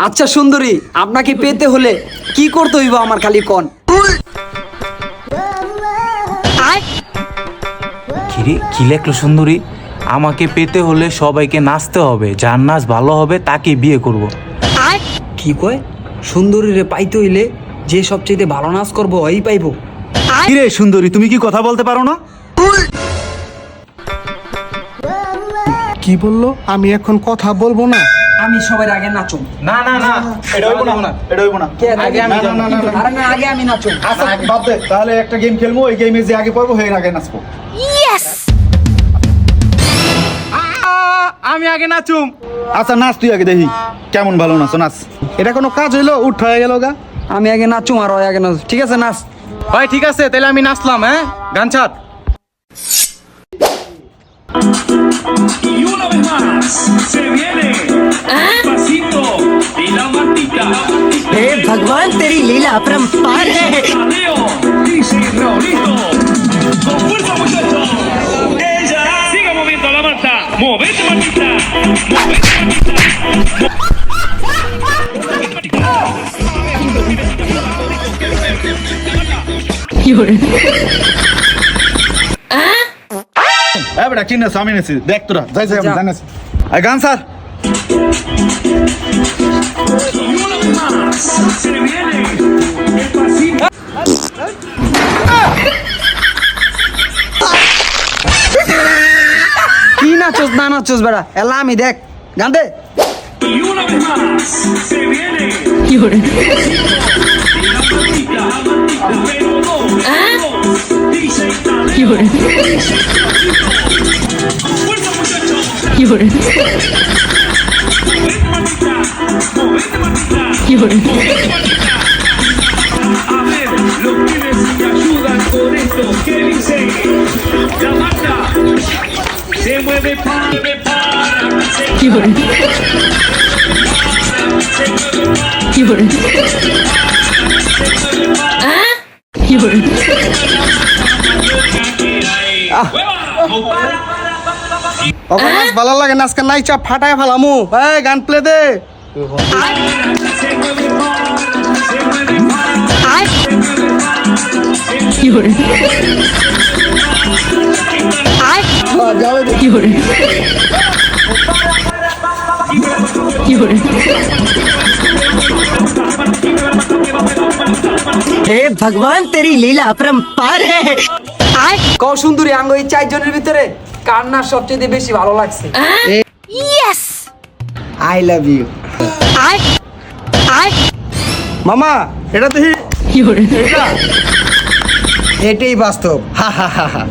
আচ্ছা সুন্দরী, আপনাকে পেতে হলে কি করতে হইব আমার খালি কোন? কিরে কি লেখলো সুন্দরী? আমাকে পেতে হলে সবাইকে নাচতে হবে, যার নাচ ভালো হবে তাকে বিয়ে করব। কি কয়? সুন্দরী রে পাইতে হইলে যে সবচেয়ে ভালো নাচ করবো ওই পাইবো। কিরে সুন্দরী, তুমি কি কথা বলতে পারো না? কি বললো? আমি এখন কথা বলবো না। আমি সবার আগে নাচুম। না না না, এটা হইব না, এটা হইব না। আগে আমি না, না, না, না, না। আরে না, আগে আমি নাচুম। আচ্ছা বাদ দে, তাহলে একটা গেম খেলবো, ওই গেমে যে আগে পড়বো সেই আগে নাচবো। আমি আগে নাচুম। আচ্ছা নাচ, তুই আগে দেখি কেমন ভালো নাচো, নাচ। এটা কোনো কাজ হইলো? উঠ হয়ে গেল গা। আমি আগে নাচুম আর ওই আগে নাচ। ঠিক আছে নাচ। ভাই ঠিক আছে, তাহলে আমি নাচলাম। হ্যাঁ, গান ছাড়। Y una vez más se viene pasito y la matita. हे भगवान तेरी लीला अपरंपार है। Leo dice Raulito. Con fuerza muchachos. Ella siga moviendo la mata. Movete matita. Movete matita. হ্যাঁ বেটা, কি নাচ? আমি নাচি, দেখ তোরা যাই যাই, আমি জানাচ্ছি। গান sir. Y una vez más se viene el pasito. কি নাচোস না নাচোস বেড়া, এলা আমি দেখ গান দে। Y una vez más se viene pero dos. Dice fuerza muchachos. Movete matita. Movete matita. A ver, los pibes me ayudan con esto. ¿Qué dice? La mata se mueve para, se ওকে নাচ ভালো লাগে, নাচকে নাই চাপ ফাটায় ফেলামু। এই গান play দে। हे भगवान तेरी लीला अपरंपार है। কও সুন্দরী, আঙ্গ এই চারজনের ভিতরে কার নাচ সবচেয়ে বেশি ভালো লাগছে? আই লাভ ইউ মামা। এটা দেখি, এটা এটাই বাস্তব। হা হা হা হা।